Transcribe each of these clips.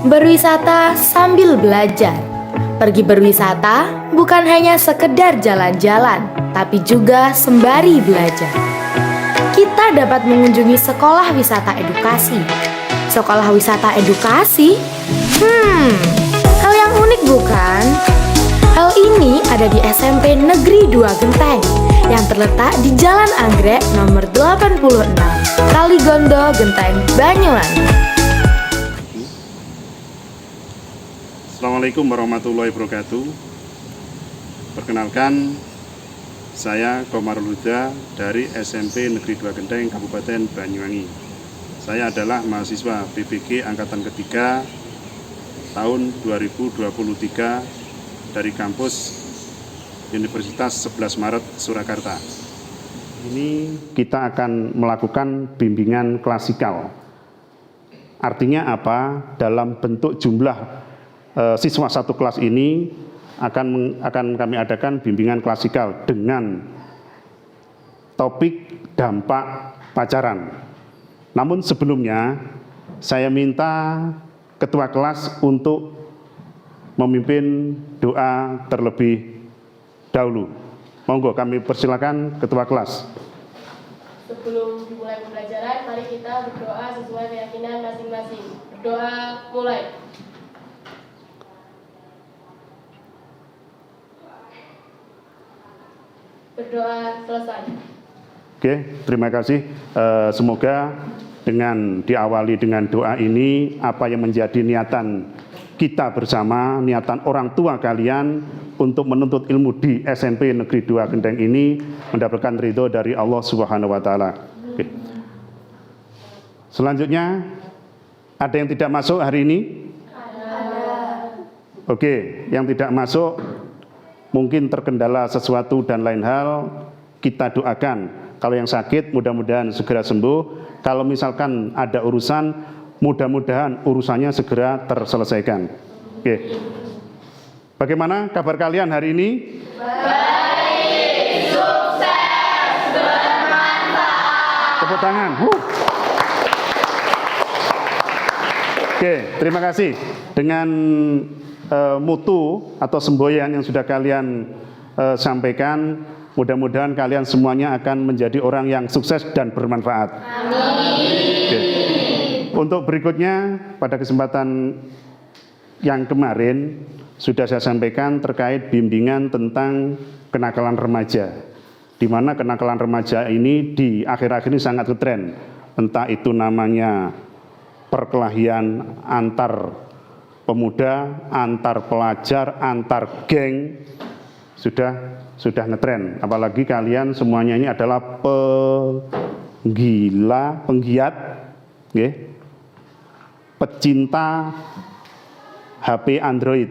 Berwisata sambil belajar. Pergi berwisata bukan hanya sekedar jalan-jalan, tapi juga sembari belajar. Kita dapat mengunjungi sekolah wisata edukasi. Sekolah wisata edukasi? Hal yang unik bukan? Hal ini ada di SMP Negeri 2 Genteng yang terletak di Jalan Anggrek nomor 86, Kaligondo, Genteng, Banyuwangi. Assalamualaikum warahmatullahi wabarakatuh. Perkenalkan, saya Komarul Huda dari SMP Negeri 2 Genteng, Kabupaten Banyuwangi. Saya adalah mahasiswa BPG Angkatan Ketiga tahun 2023 dari kampus Universitas 11 Maret, Surakarta. Ini kita akan melakukan bimbingan klasikal. Artinya apa? Dalam bentuk jumlah siswa satu kelas ini akan kami adakan bimbingan klasikal dengan topik dampak pacaran. Namun sebelumnya saya minta ketua kelas untuk memimpin doa terlebih dahulu. Monggo kami persilakan ketua kelas. Sebelum dimulai pembelajaran, mari kita berdoa sesuai keyakinan masing-masing. Berdoa mulai. Berdoa selesai. Oke, terima kasih. Semoga dengan diawali dengan doa ini, apa yang menjadi niatan kita bersama, niatan orang tua kalian untuk menuntut ilmu di SMP Negeri 2 Genteng ini mendapatkan ridho dari Allah Subhanahu wa Ta'ala. Oke. Selanjutnya, ada yang tidak masuk hari ini? Ada. Oke, yang tidak masuk mungkin terkendala sesuatu dan lain hal, kita doakan. Kalau yang sakit mudah-mudahan segera sembuh. Kalau misalkan ada urusan, mudah-mudahan urusannya segera terselesaikan. Oke. Bagaimana kabar kalian hari ini? Baik, sukses, bermanfaat. Tepuk tangan. Oke, terima kasih. Dengan mutu atau semboyan yang sudah kalian sampaikan, mudah-mudahan kalian semuanya akan menjadi orang yang sukses dan bermanfaat. Amin. Oke. Untuk berikutnya, pada kesempatan yang kemarin sudah saya sampaikan terkait bimbingan tentang kenakalan remaja, di mana kenakalan remaja ini di akhir-akhir ini sangat ngetren, entah itu namanya perkelahian antar pemuda, antar pelajar, antar geng, sudah ngetren. Apalagi kalian semuanya ini adalah penggiat, pecinta HP Android,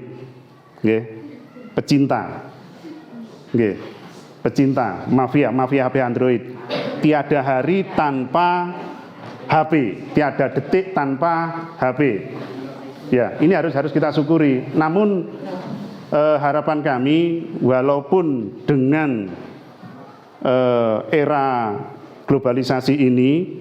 pecinta mafia HP Android. Tiada hari tanpa HP, tiada detik tanpa HP. Ya, ini harus kita syukuri. Namun harapan kami, walaupun dengan era globalisasi ini,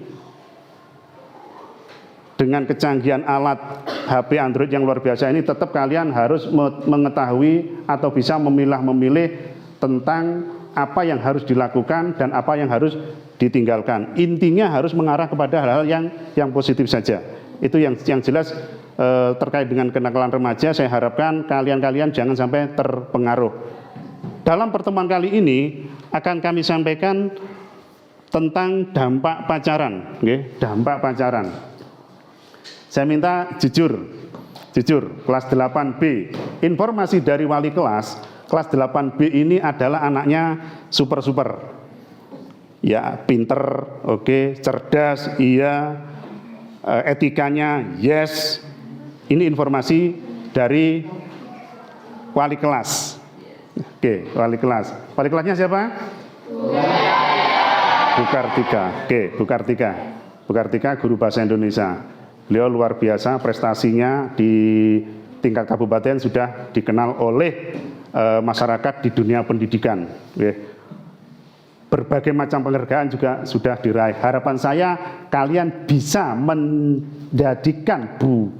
dengan kecanggihan alat HP Android yang luar biasa ini, tetap kalian harus mengetahui atau bisa memilih tentang apa yang harus dilakukan dan apa yang harus ditinggalkan. Intinya harus mengarah kepada hal-hal yang positif saja. Itu yang jelas. Terkait dengan kenakalan remaja, saya harapkan kalian jangan sampai terpengaruh. Dalam pertemuan kali ini akan kami sampaikan tentang dampak pacaran, dampak pacaran. Saya minta jujur, kelas 8B. Informasi dari wali kelas 8B ini adalah anaknya super. Ya, pinter, cerdas, iya, etikanya, yes. Ini informasi dari wali kelas. Wali kelas. Wali kelasnya siapa? Bu Kartika. Bu Kartika, guru bahasa Indonesia. Beliau luar biasa prestasinya di tingkat kabupaten, sudah dikenal oleh masyarakat di dunia pendidikan. Berbagai macam penghargaan juga sudah diraih. Harapan saya kalian bisa menjadikan Bu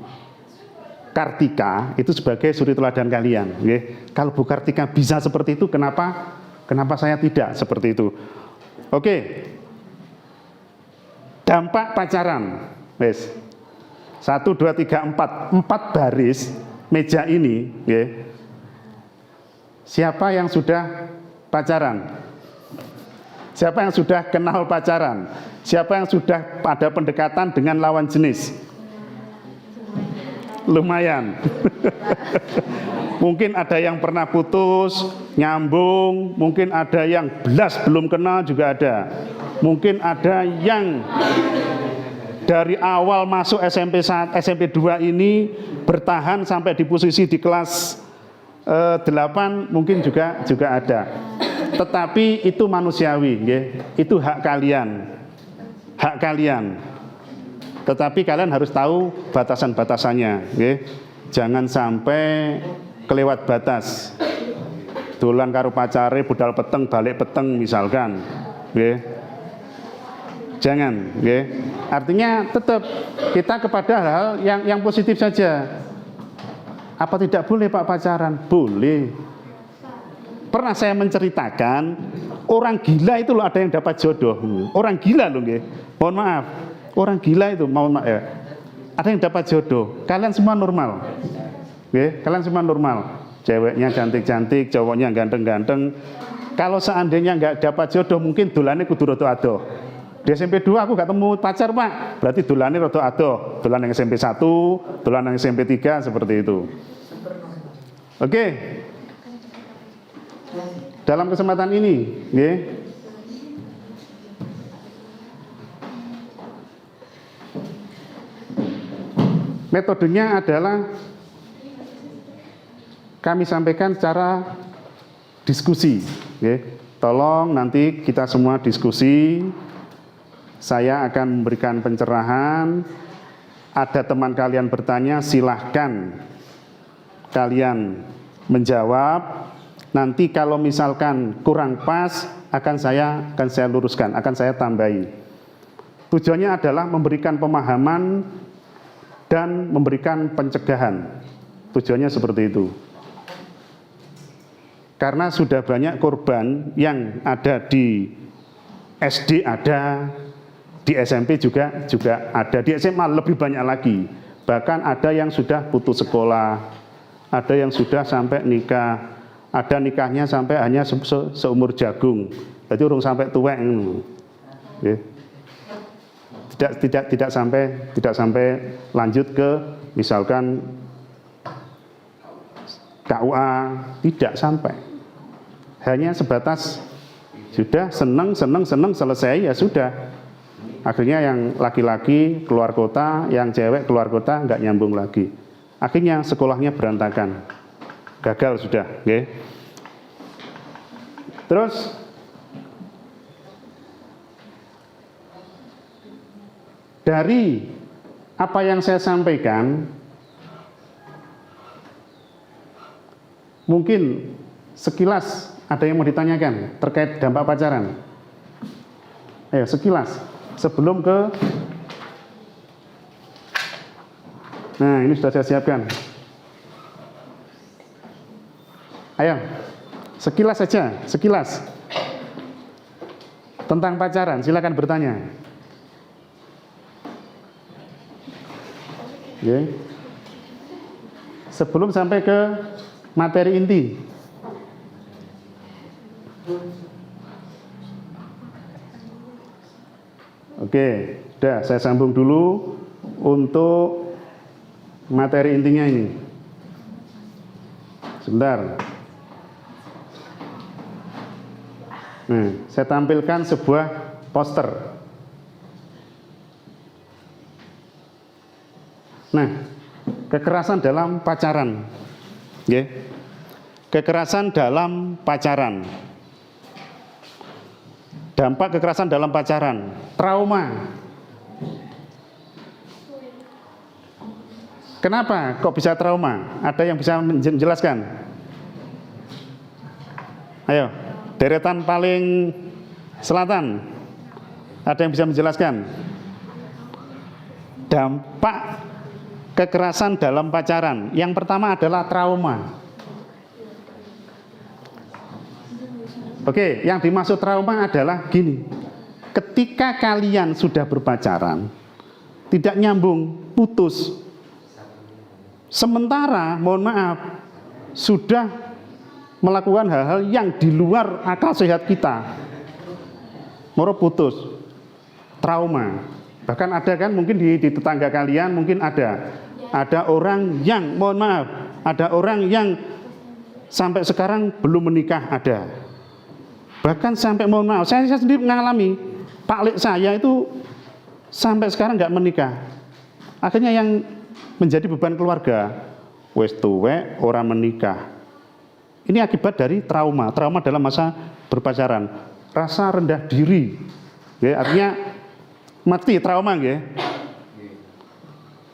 Kartika itu sebagai suri teladan kalian. Nggih. Kalau Bu Kartika bisa seperti itu, kenapa saya tidak seperti itu? Oke. Dampak pacaran. Wes. 1, 2, 3, 4. 4 baris meja ini. Nggih. Siapa yang sudah pacaran? Siapa yang sudah kenal pacaran? Siapa yang sudah ada pendekatan dengan lawan jenis? Lumayan. Mungkin ada yang pernah putus, nyambung, mungkin ada yang belas belum kenal juga ada. Mungkin ada yang dari awal masuk SMP 2 ini bertahan sampai di posisi di kelas 8 mungkin juga ada. Tetapi itu manusiawi, nggih. Itu hak kalian. Hak kalian. Tetapi kalian harus tahu batasan-batasannya, nggih. Jangan sampai kelewat batas. Dolan karo pacare budal peteng balik peteng misalkan, nggih. Jangan, nggih. Artinya tetap kita kepada hal yang positif saja. Apa tidak boleh Pak pacaran? Boleh. Pernah saya menceritakan orang gila itu loh ada yang dapat jodoh. Orang gila loh, nggih. Mohon maaf. Orang gila itu mohon maaf ya. Ada yang dapat jodoh. Kalian semua normal. Nggih, kalian semua normal. Ceweknya cantik-cantik, cowoknya ganteng-ganteng. Kalau seandainya nggak dapat jodoh mungkin dolane kudu rada adoh. Di SMP 2 aku gak temu pacar Pak. Berarti dolane rada adoh. Dolan yang SMP 1, dolan yang SMP 3 seperti itu. Oke. Dalam kesempatan ini, nggih. Metodenya adalah kami sampaikan secara diskusi, nggih. Tolong nanti kita semua diskusi. Saya akan memberikan pencerahan. Ada teman kalian bertanya, silahkan kalian menjawab. Nanti kalau misalkan kurang pas, akan saya luruskan, akan saya tambahi. Tujuannya adalah memberikan pemahaman dan memberikan pencegahan. Tujuannya seperti itu. Karena sudah banyak korban yang ada di SD ada, di SMP juga ada, di SMA lebih banyak lagi. Bahkan ada yang sudah putus sekolah, ada yang sudah sampai nikah, ada nikahnya sampai hanya seumur jagung. Jadi urung sampai tuwek ngono. Nggih. Tidak sampai lanjut ke misalkan KUA, tidak sampai. Hanya sebatas sudah seneng selesai ya sudah. Akhirnya yang laki-laki keluar kota, yang cewek keluar kota nggak nyambung lagi. Akhirnya sekolahnya berantakan, gagal sudah. Okay. Terus dari apa yang saya sampaikan, mungkin sekilas ada yang mau ditanyakan terkait dampak pacaran. Ayo sekilas. Sebelum ke, nah ini sudah saya siapkan. Ayo, sekilas saja, sekilas tentang pacaran. Silakan bertanya. Oke. Sebelum sampai ke materi inti. Oke, sudah saya sambung dulu untuk materi intinya ini. Sebentar. Nah, saya tampilkan sebuah poster. Nah, kekerasan dalam pacaran. Ya. Kekerasan dalam pacaran. Dampak kekerasan dalam pacaran, trauma. Kenapa kok bisa trauma? Ada yang bisa menjelaskan? Ayo, deretan paling selatan. Ada yang bisa menjelaskan? Dampak kekerasan dalam pacaran. Yang pertama adalah trauma. Oke, yang dimaksud trauma adalah gini. Ketika kalian sudah berpacaran, tidak nyambung, putus. Sementara, mohon maaf, sudah melakukan hal-hal yang di luar akal sehat kita. Moro putus. Trauma. Bahkan ada kan mungkin di tetangga kalian mungkin ada orang yang, mohon maaf, ada orang yang sampai sekarang belum menikah ada. Bahkan sampai, mohon maaf, saya sendiri mengalami, Pak Lek saya itu sampai sekarang nggak menikah. Akhirnya yang menjadi beban keluarga, wes tuwek orang menikah. Ini akibat dari trauma dalam masa berpacaran, rasa rendah diri, ya, artinya mati trauma, ya.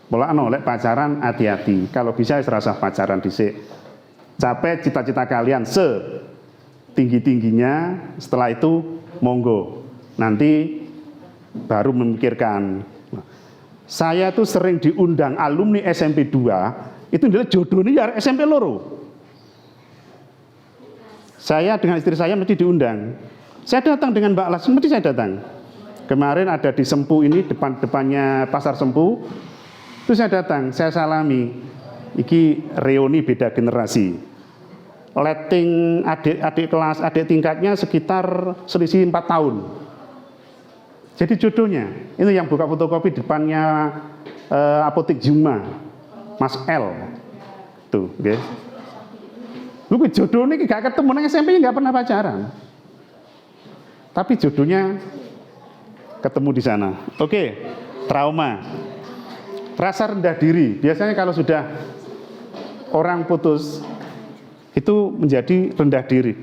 Mulane lek pacaran hati-hati. Kalau bisa serasa pacaran dhisik. Capai cita-cita kalian tinggi-tingginya, setelah itu monggo nanti baru memikirkan. Saya tuh sering diundang alumni SMP 2 itu adalah jodohnya ya SMP loro. Saya dengan istri saya mesti diundang. Saya datang dengan Mbak Las, mesti saya datang. Kemarin ada di Sempu ini, depannya Pasar Sempu, itu saya datang, saya salami. Iki reuni beda generasi. Letting adik kelas, adik tingkatnya sekitar selisih 4 tahun. Jadi jodohnya, itu yang buka fotokopi depannya apotek Juma, Mas L. Tuh, guys. Lu jodohnya gak ketemu nang SMP nggak pernah pacaran. Tapi jodohnya ketemu di sana. Oke, trauma. Rasa rendah diri. Biasanya kalau sudah orang putus itu menjadi rendah diri.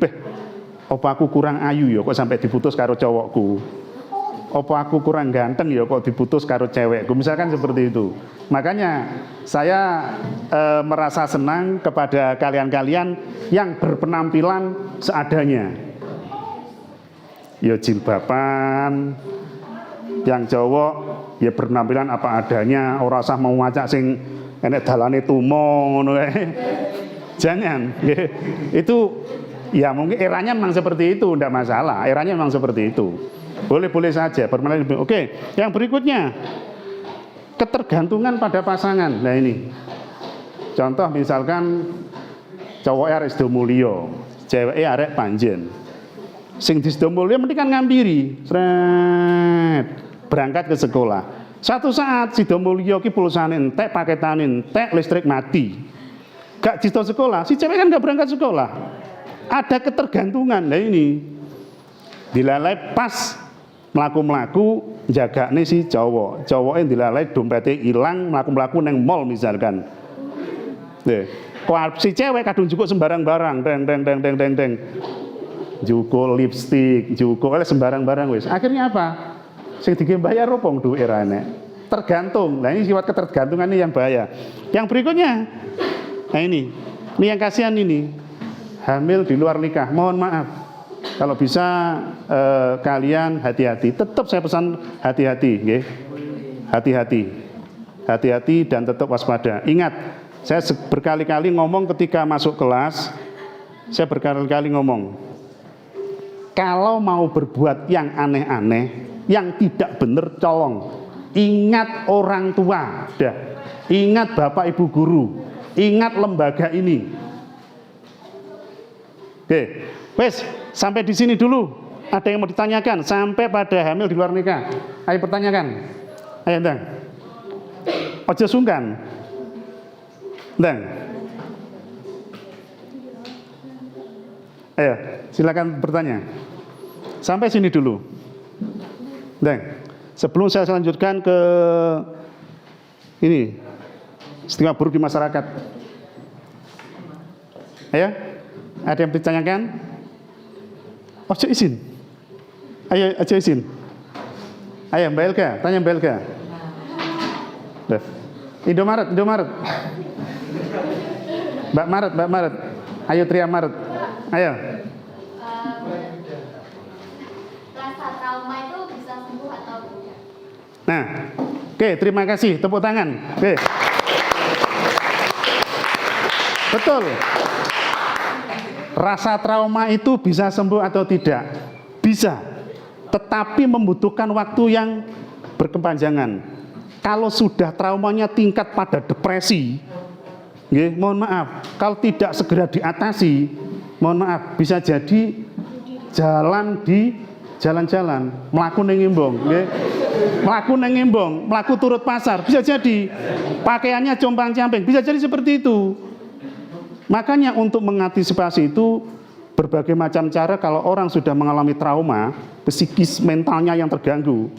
Apa aku kurang ayu ya kok sampai diputus karo cowokku? Apa aku kurang ganteng ya kok diputus karo cewekku? Misalkan seperti itu. Makanya saya merasa senang kepada kalian-kalian yang berpenampilan seadanya. Ya jilbaban, yang cowok ya berpenampilan apa adanya, ora usah mau ngajak sing enek dalane tumo ngono kae. Jangan, itu ya mungkin eranya memang seperti itu, tidak masalah. Eranya memang seperti itu, boleh-boleh saja. Oke, yang berikutnya ketergantungan pada pasangan. Nah ini, contoh misalkan cowoknya arek Sidomulyo, ceweknya arek Panjen. Sing di Sidomulyo mesti kan ngampiri, sret, berangkat ke sekolah. Satu saat Sidomulyo ki pulsane entek, paketane entek, listrik mati. Gak jisto sekolah, si cewek kan gak berangkat sekolah. Ada ketergantungan. Nah ini dilalai pas melaku-melaku jaga nih si cowoknya dilalai dompetnya hilang, melaku-melaku neng mall misalkan. Si cewek kadung cukup sembarang barang, deng. Cukup lipstik, cukup oleh sembarang barang wis. Akhirnya apa? Sing dibayar ropong duit erane. Tergantung. Nah ini sifat ketergantungan ini yang bahaya. Yang berikutnya, nah ini yang kasihan ini, hamil di luar nikah. Mohon maaf, kalau bisa kalian hati-hati. Tetap saya pesan hati-hati, okay? Hati-hati dan tetap waspada. Ingat, saya berkali-kali ngomong ketika masuk kelas, saya berkali-kali ngomong, kalau mau berbuat yang aneh-aneh, yang tidak benar, colong. Ingat orang tua, ingat bapak ibu guru. Ingat lembaga ini. Oke, wes sampai di sini dulu. Ada yang mau ditanyakan sampai pada hamil di luar nikah? Ayo pertanyakan. Ayo Ndang. Ojo sungkan. Ndang. Ayo, silakan bertanya. Sampai sini dulu. Ndang. Sebelum saya lanjutkan ke ini. Stigma buruk di masyarakat. Ayo, ada yang ditanyakan? Ojo izin. Ayo, ojo izin. Ayo, Mbak Elga, tanya Mbak Elga. Indomaret. Mbak Maret. Ayo Tria Maret. Ayo. Rasa trauma itu bisa sembuh atau tidak? Nah, oke, terima kasih. Tepuk tangan. Oke. Betul. Rasa trauma itu bisa sembuh atau tidak? Bisa. Tetapi membutuhkan waktu yang berkepanjangan. Kalau sudah traumanya tingkat pada depresi, mohon maaf, kalau tidak segera diatasi, mohon maaf, bisa jadi jalan-jalan, mlaku ning embong, nggih. Mlaku ning embong, mlaku turut pasar, bisa jadi pakaiannya compang-camping, bisa jadi seperti itu. Makanya untuk mengantisipasi itu berbagai macam cara. Kalau orang sudah mengalami trauma, psikis mentalnya yang terganggu,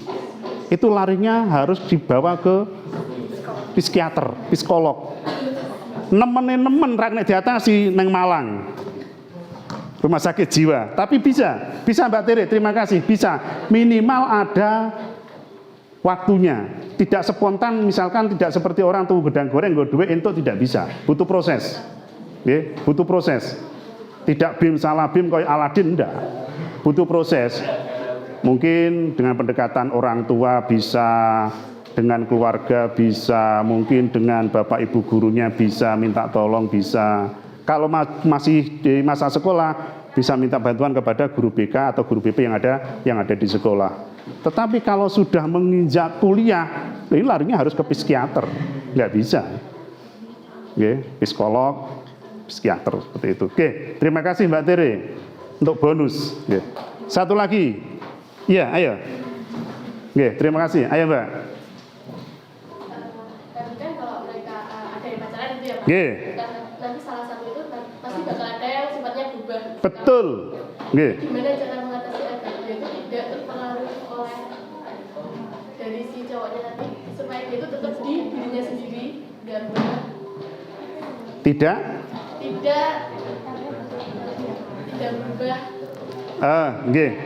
itu larinya harus dibawa ke psikiater, psikolog. Nemen rak nek diatasi neng Malang. Rumah sakit jiwa. Tapi bisa Mbak Tere, terima kasih, bisa. Minimal ada waktunya. Tidak spontan, misalkan tidak seperti orang tuh gedang goreng, nggo duit entuk, tidak bisa. Butuh proses. Butuh proses. Tidak bim salah bim kayak Aladin, enggak. Butuh proses. Mungkin dengan pendekatan orang tua bisa, dengan keluarga bisa, mungkin dengan bapak ibu gurunya bisa, minta tolong bisa. Kalau masih di masa sekolah, bisa minta bantuan kepada guru BK atau guru BP yang ada di sekolah. Tetapi kalau sudah menginjak kuliah, ini larinya harus ke psikiater, nggak bisa. Psikolog, psikiater seperti itu. Terima kasih Mbak Tere untuk bonus. Satu lagi, iya, ayo. Terima kasih, ayo Mbak. Tapi kan kalau mereka ada yang pacaran itu ya Pak. Nanti salah satu itu pasti bakal ada yang sifatnya berubah. Betul. Gimana cara mengatasi agar dia itu tidak terpengaruh oleh dari si cowoknya nanti supaya dia itu tetap di dirinya sendiri dan berubah. Tidak berubah.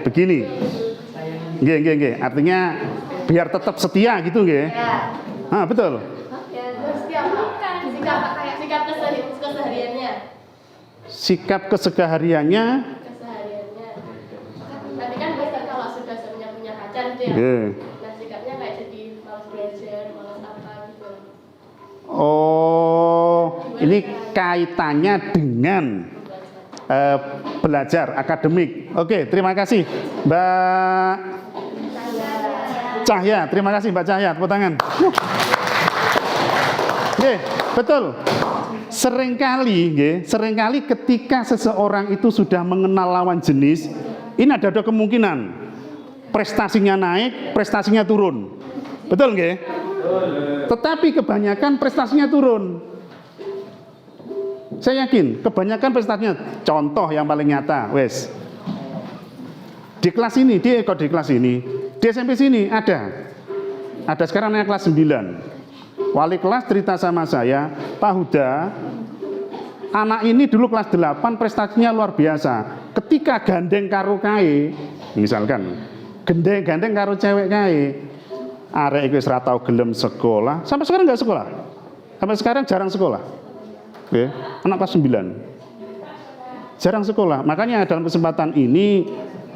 Begini. Artinya biar tetap setia gitu, Ya. Betul. Ya, setiap sikap kesehariannya. Sikap kesehariannya. Nanti kan biasanya kalau sudah punya pacar itu ya. Nah, sikapnya kayak jadi malas belajar, malas apa gitu. Ini kaitannya dengan belajar akademik. Terima kasih Mbak Cahya. Terima kasih Mbak Cahya, tepuk tangan. Betul. Seringkali ketika seseorang itu sudah mengenal lawan jenis, ini ada kemungkinan prestasinya naik, prestasinya turun. Betul nggih? Tetapi kebanyakan prestasinya turun. Saya yakin kebanyakan prestasinya. Contoh yang paling nyata, di kelas ini, di SMP sini ada sekarang naik kelas 9. Wali kelas cerita sama saya, Pak Huda, anak ini dulu kelas 8 prestasinya luar biasa. Ketika gandeng karo kae, misalkan gandeng karo cewek kae, arek iku wis ora tau gelem sekolah, sampai sekarang enggak sekolah. Sampai sekarang jarang sekolah. Anak kelas 9. Jarang sekolah. Makanya dalam kesempatan ini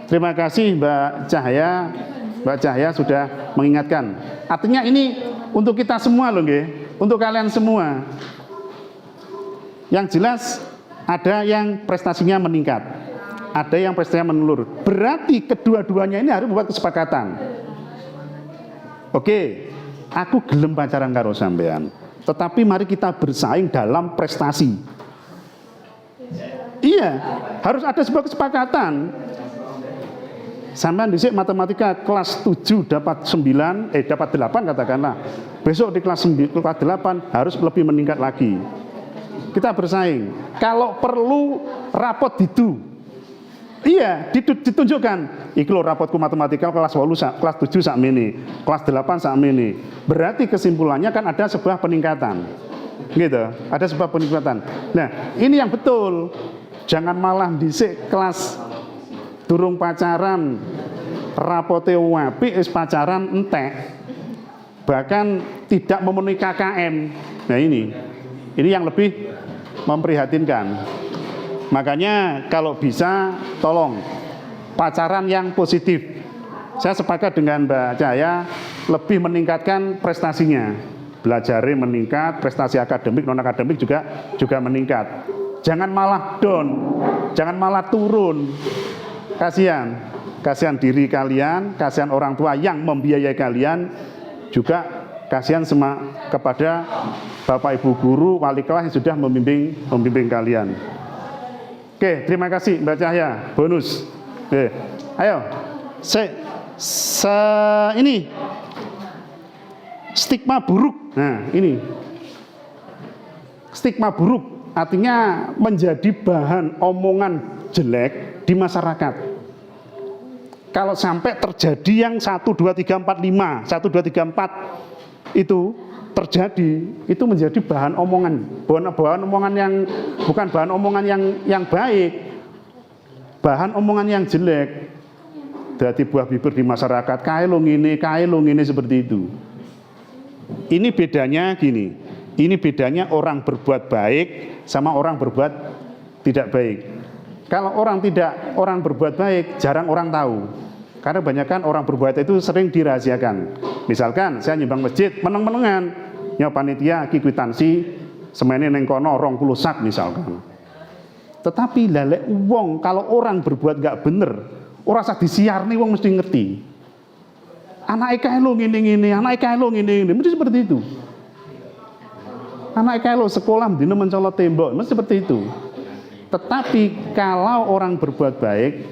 terima kasih Mbak Cahya sudah mengingatkan. Artinya ini untuk kita semua loh, untuk kalian semua. Yang jelas ada yang prestasinya meningkat, ada yang prestasinya menurun. Berarti kedua-duanya ini harus membuat kesepakatan. Aku gelem pacaran karo sampean, tetapi mari kita bersaing dalam prestasi. Iya, harus ada sebuah kesepakatan. Sampean dhisik matematika kelas 7 dapat 9, dapat 8 katakanlah. Besok di kelas 8 harus lebih meningkat lagi. Kita bersaing. Kalau perlu rapot didu. Iya, ditunjukkan. Iki lho rapotku matematika kelas 8 kelas 7 sakmene, kelas 8 sakmene. Berarti kesimpulannya kan ada sebuah peningkatan. Gitu, ada sebuah peningkatan. Nah, ini yang betul. Jangan malah dhisik kelas durung pacaran rapote apik wis pacaran entek. Bahkan tidak memenuhi KKM. Nah, ini yang lebih memprihatinkan. Makanya kalau bisa tolong pacaran yang positif. Saya sepakat dengan Mbak Cahya lebih meningkatkan prestasinya. belajarnya meningkat, prestasi akademik, non akademik juga meningkat. Jangan malah down, jangan malah turun. Kasihan diri kalian, kasihan orang tua yang membiayai kalian, juga kasihan kepada Bapak Ibu guru, wali kelas yang sudah membimbing kalian. Oke, terima kasih Mbak Cahya, bonus. Oke, ayo, ini stigma buruk. Nah, ini stigma buruk artinya menjadi bahan omongan jelek di masyarakat. Kalau sampai terjadi yang 1, 2, 3, 4, 5, 1, 2, 3, 4 itu terjadi, itu menjadi bahan omongan, bahan omongan yang bukan bahan omongan yang baik, bahan omongan yang jelek. Dari buah bibir di masyarakat, kae lo ngene seperti itu. Ini bedanya gini, ini bedanya orang berbuat baik sama orang berbuat tidak baik. Kalau orang berbuat baik, jarang orang tahu. Karena kebanyakan orang berbuat itu sering dirahasiakan. Misalkan saya nyumbang masjid, meneng-menengan, nyawa panitia ki kwitansi semene ning kono 20 sak misalkan. Tetapi lalek wong kalau orang berbuat gak bener, ora usah disiarni wong mesti ngerti. Anake kae lho ngene-ngene, anake kae lho ngene-ngene, mesti seperti itu. Anake kae lho sekolah dina mencolot tembok, mesti seperti itu. Tetapi kalau orang berbuat baik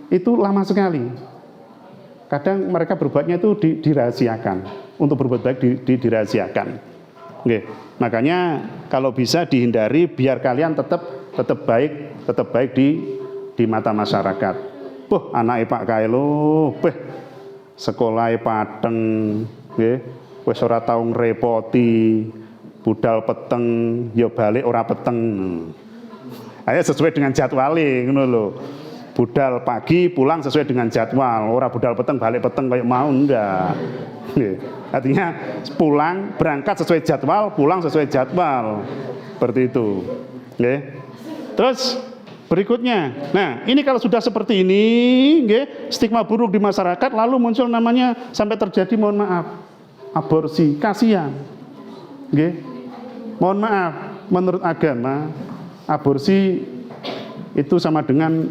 itu lama sekali. Kadang mereka berbuatnya itu dirahasiakan. Untuk berbuat baik dirahasiakan. Oke. Makanya kalau bisa dihindari biar kalian tetap baik di mata masyarakat. Anake Pak Kaelo, sekolahe pateng, nggih. Wis ora tau ngrepoti, budal peteng, ya balik ora peteng. Ayo sesuai dengan jadwale ngono lho. Budal pagi pulang sesuai dengan jadwal, ora budal peteng balik peteng kayak mau enggak. Artinya pulang berangkat sesuai jadwal, pulang sesuai jadwal. Seperti itu. Oke. Terus berikutnya. Nah, ini kalau sudah seperti ini, nggih, stigma buruk di masyarakat lalu muncul namanya sampai terjadi mohon maaf, aborsi, kasihan. Nggih. Mohon maaf, menurut agama aborsi itu sama dengan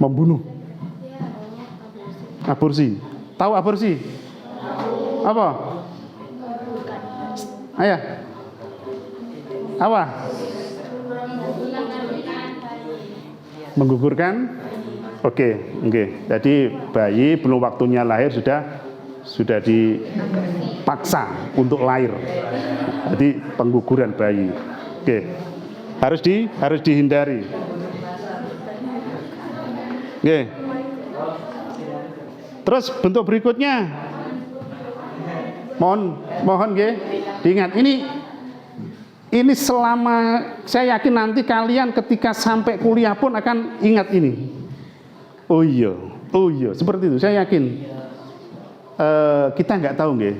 membunuh. Aborsi. Tahu aborsi? Apa? Ayah. Apa? Menggugurkan? Oke. Jadi bayi belum waktunya lahir sudah dipaksa untuk lahir. Jadi pengguguran bayi. Oke. Harus dihindari. Oke. Terus bentuk berikutnya, mohon nggih, diingat ini selama saya yakin nanti kalian ketika sampai kuliah pun akan ingat ini. Oh iya, seperti itu. Saya yakin kita nggak tahu nggih,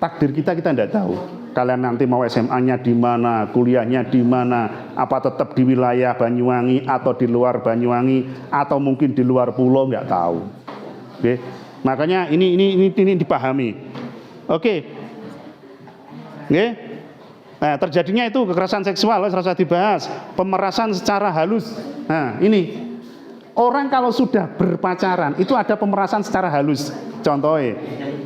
takdir kita nggak tahu. Kalian nanti mau SMA-nya di mana, kuliahnya di mana, apa tetap di wilayah Banyuwangi atau di luar Banyuwangi atau mungkin di luar pulau, nggak tahu. Oke. Makanya ini dipahami. Oke. Oke. Nah, terjadinya itu kekerasan seksual harus dibahas, pemerasan secara halus. Nah, ini orang kalau sudah berpacaran itu ada pemerasan secara halus. Contohnya,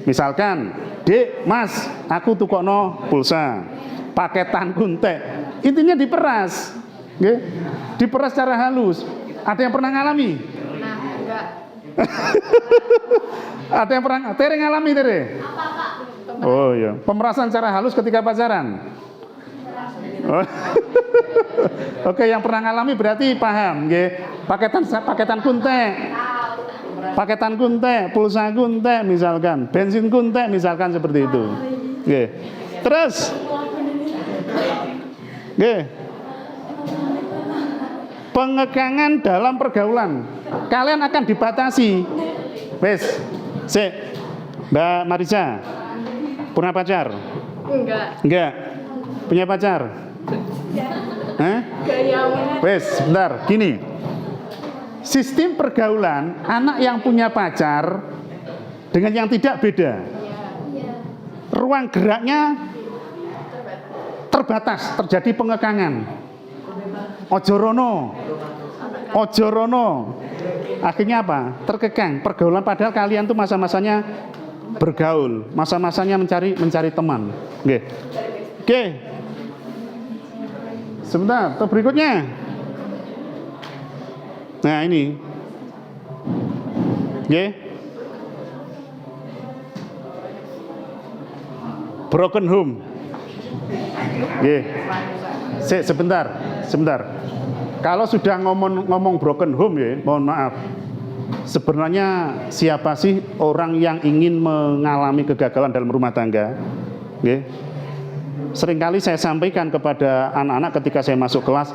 misalkan, Dek, Mas, aku tukokno pulsa, paketan kuntek. Intinya diperas, okay? Diperas secara halus. Ada yang pernah ngalami? Nah, enggak. Ada yang pernah? Tere ngalami, Tere? Oh iya, pemerasan secara halus ketika pacaran. Oh. Oke, yang pernah ngalami berarti paham, okay? Paketan kuntek. Paketan kuntek, pulsa kuntek misalkan, bensin kuntek misalkan seperti itu. Oke. Terus pengekangan dalam pergaulan. Kalian akan dibatasi. Wes, Mbak Marisa, pernah pacar? Enggak. Punya pacar? Wes, sebentar, gini. Sistem pergaulan anak yang punya pacar dengan yang tidak beda. ruang geraknya terbatas, terjadi pengekangan. Ojo rono. Akhirnya apa? Terkekang. Pergaulan, padahal kalian tuh masa-masanya bergaul, masa-masanya mencari teman. Oke. Sebentar, berikutnya. Nah, ini. Broken home. Sebentar. Kalau sudah ngomong broken home ya, mohon maaf. Sebenarnya siapa sih orang yang ingin mengalami kegagalan dalam rumah tangga? Seringkali saya sampaikan kepada anak-anak ketika saya masuk kelas,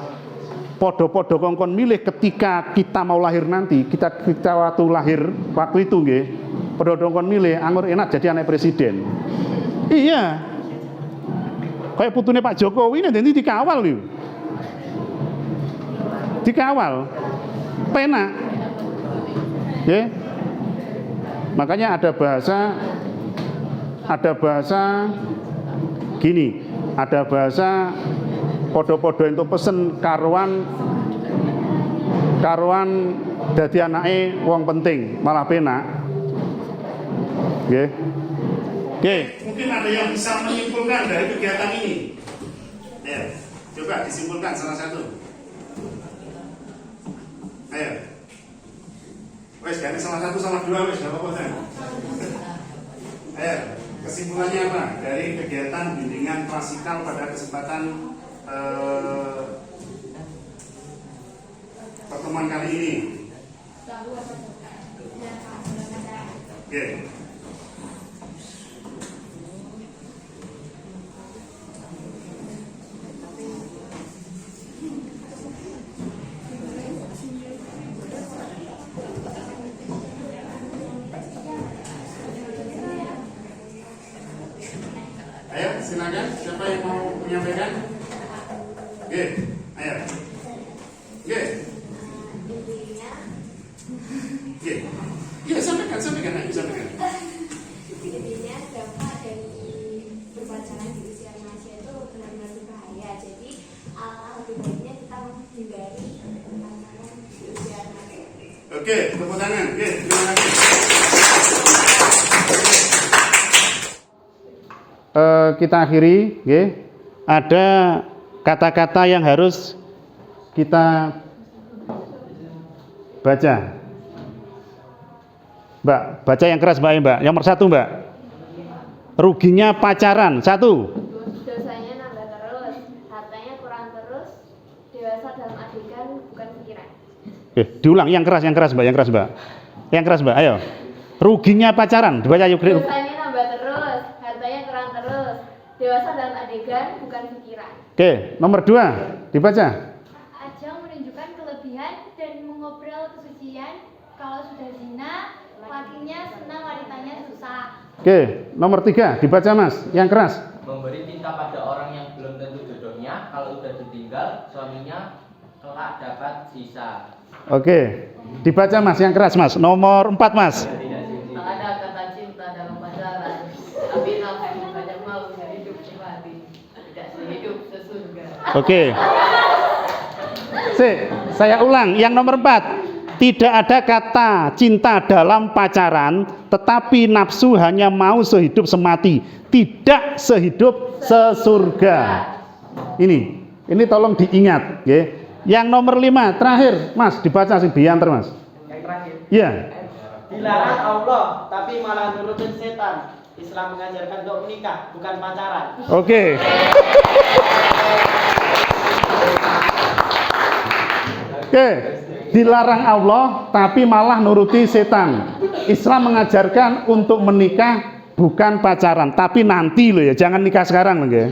podo-podo kongkon milih ketika kita mau lahir nanti, kita waktu itu podo kongkon milih anggur enak jadi anak presiden. Iya. Kayak putune Pak Jokowi nanti dikawal nih. Dikawal. Penak. Makanya ada bahasa gini, ada bahasa podo-podo itu pesen karuan dadi anake wong penting malah penak. Mungkin ada yang bisa menyimpulkan dari kegiatan ini. Ya, coba disimpulkan salah satu. Ayo. Wes, ganti salah satu, salah dua, wes, gak apa-apa. Ayo, kesimpulannya apa dari kegiatan bimbingan klasikal pada kesempatan pertemuan kali ini? Oke. Ayo, silakan. Siapa yang mau menyampaikan? Ayo. Iya, sampaikan. Intinya dampak dari berpacaran di usia remaja itu benar-benar berbahaya. Jadi lebih baiknya kita menghindari pacaran di usia remaja. Oke, tepuk tangan. Terima kasih. Kita akhiri, ada kata-kata yang harus kita baca. Mbak, baca yang keras Mbak. Yang nomor 1 Mbak. Ruginya pacaran. 1. Dosanya nambah terus, hartanya kurang terus, dewasa dalam adegan bukan pikiran. Diulang yang keras Mbak. Yang keras Mbak, ayo. Ruginya pacaran, dibaca yuk. Dosanya nambah terus, hartanya kurang terus, dewasa dalam adegan bukan pikiran. Oke, nomor 2, dibaca. Ajang menunjukkan kelebihan dan mengobrol kesucian. Kalau sudah zina, lakinya senang, wanitanya susah. Oke, nomor 3, dibaca Mas, yang keras. Memberi cinta pada orang yang belum tentu jodohnya. Kalau sudah ditinggal, suaminya kelak dapat sisa. Oke, dibaca Mas, yang keras Mas. Nomor 4 Mas. Tak ada kata cinta dalam pacaran, tapi nafsu banyak malu dari hidup semati, tidak sehidup sesurga. Oke. Saya ulang, yang nomor 4. Tidak ada kata cinta dalam pacaran, tetapi nafsu hanya mau sehidup semati, tidak sehidup sesurga. Ini tolong diingat, ya. Yang nomor 5, terakhir, Mas, dibaca sih biantar Mas. Yang terakhir. Iya. Dilarang Allah, tapi malah nurutin setan. Islam mengajarkan untuk menikah, bukan pacaran. Oke. Oke. Dilarang Allah, tapi malah nuruti setan. Islam mengajarkan untuk menikah bukan pacaran, tapi nanti loh ya, jangan nikah sekarang loh ya.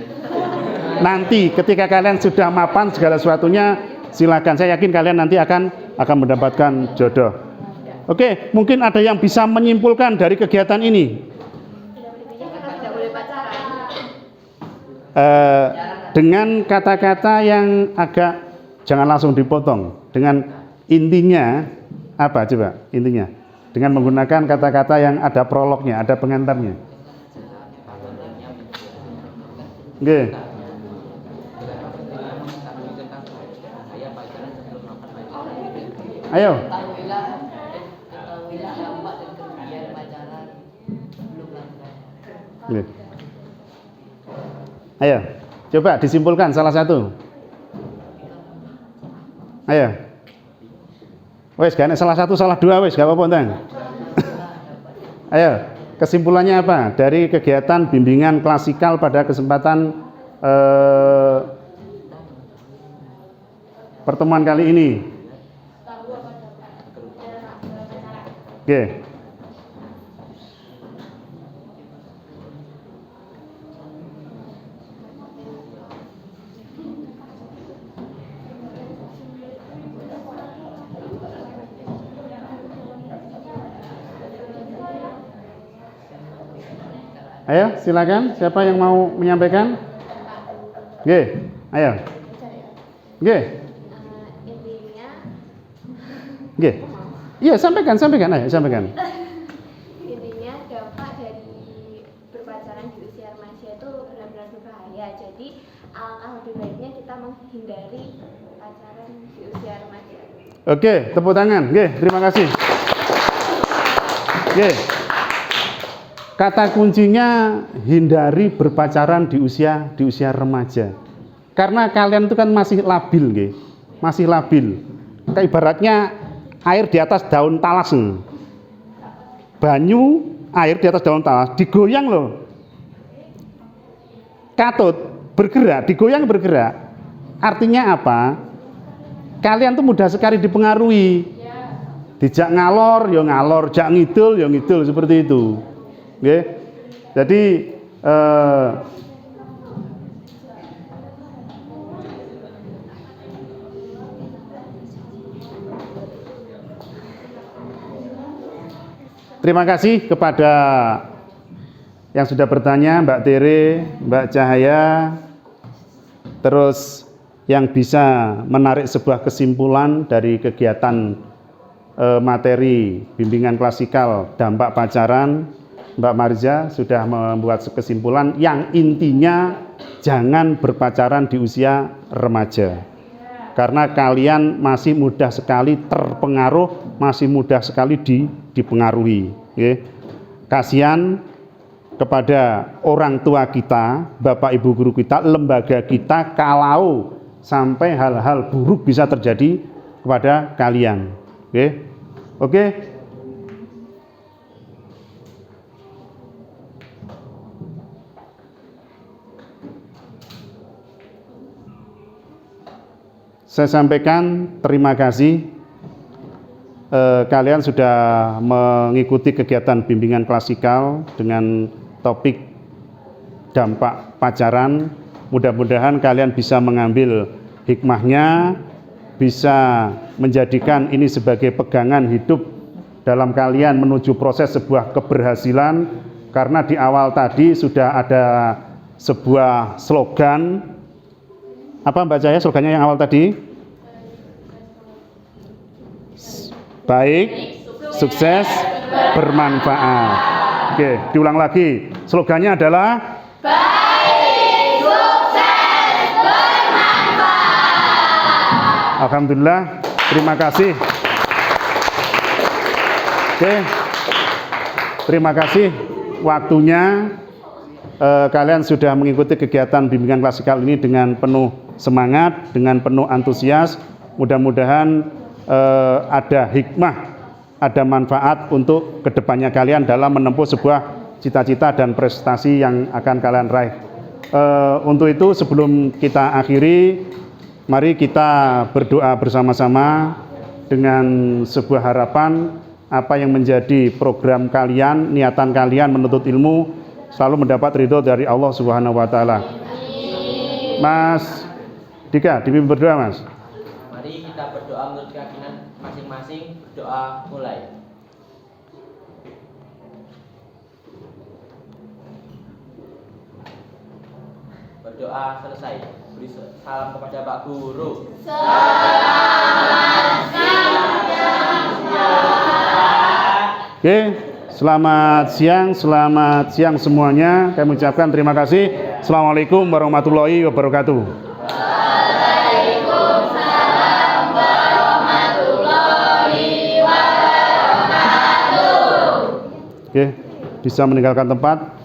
Nanti ketika kalian sudah mapan segala sesuatunya, silakan. Saya yakin kalian nanti akan mendapatkan jodoh. Oke, mungkin ada yang bisa menyimpulkan dari kegiatan ini. Tidak boleh pacaran. Dengan kata-kata yang agak jangan langsung dipotong. Dengan intinya apa coba? Intinya dengan menggunakan kata-kata yang ada prolognya, ada pengantarnya. Nggih. Ayo. Ketahuilah dampak dan kerugian pacaran sebelum melanjutkan. Nggih. Ayo, coba disimpulkan salah satu. Ayo. Wes, gak ada salah satu, salah dua, wes, gak apa-apa, Tang. Ayo, kesimpulannya apa dari kegiatan bimbingan klasikal pada kesempatan pertemuan kali ini? Oke. Ayo, silakan. Siapa yang mau menyampaikan? Oke, ayo. Oke. Intinya Oke. Iya, sampaikan, ayo, sampaikan. intinya dampak dari berpacaran di usia remaja itu benar-benar berbahaya. Jadi alangkah lebih baiknya kita menghindari pacaran di usia remaja. Oke, tepuk tangan. Oke, terima kasih. Oke. Kata kuncinya hindari berpacaran di usia remaja. Karena kalian itu kan masih labil, nggih. Masih labil. Kayak ibaratnya air di atas daun talas. Banyu, air di atas daun talas digoyang loh. Katut bergerak, digoyang bergerak. Artinya apa? Kalian tuh mudah sekali dipengaruhi. Dijak ngalor, ya ngalor, jak ngidul, ya ngidul, seperti itu. Oke. Jadi terima kasih kepada yang sudah bertanya, Mbak Tere, Mbak Cahaya, terus yang bisa menarik sebuah kesimpulan dari kegiatan materi bimbingan klasikal dampak pacaran. Mbak Marza sudah membuat kesimpulan yang intinya jangan berpacaran di usia remaja. Karena kalian masih mudah sekali terpengaruh, masih mudah sekali dipengaruhi. Okay. Kasihan kepada orang tua kita, Bapak Ibu guru kita, lembaga kita kalau sampai hal-hal buruk bisa terjadi kepada kalian. Oke. Oke. Saya sampaikan terima kasih kalian sudah mengikuti kegiatan bimbingan klasikal dengan topik dampak pacaran. Mudah-mudahan kalian bisa mengambil hikmahnya, bisa menjadikan ini sebagai pegangan hidup dalam kalian menuju proses sebuah keberhasilan. Karena di awal tadi sudah ada sebuah slogan. Apa Mbak Jaya slogannya yang awal tadi? Baik, sukses, bermanfaat. Oke, diulang lagi. Slogannya adalah baik, sukses, bermanfaat. Alhamdulillah, terima kasih. Oke, terima kasih waktunya. Kalian sudah mengikuti kegiatan bimbingan klasikal ini dengan penuh semangat, dengan penuh antusias. Mudah-mudahan ada hikmah, ada manfaat untuk kedepannya kalian dalam menempuh sebuah cita-cita dan prestasi yang akan kalian raih. Untuk itu sebelum kita akhiri, mari kita berdoa bersama-sama dengan sebuah harapan apa yang menjadi program kalian, niatan kalian menuntut ilmu selalu mendapat ridho dari Allah Subhanahu wa taala. Mas Dika, dipimpin berdoa, Mas. Mari kita berdoa menurut keyakinan masing-masing. Berdoa mulai. Berdoa selesai. Beri salam kepada Pak Guru. Oke, selamat siang semuanya. Kami ucapkan terima kasih. Assalamualaikum warahmatullahi wabarakatuh. Oke, bisa meninggalkan tempat.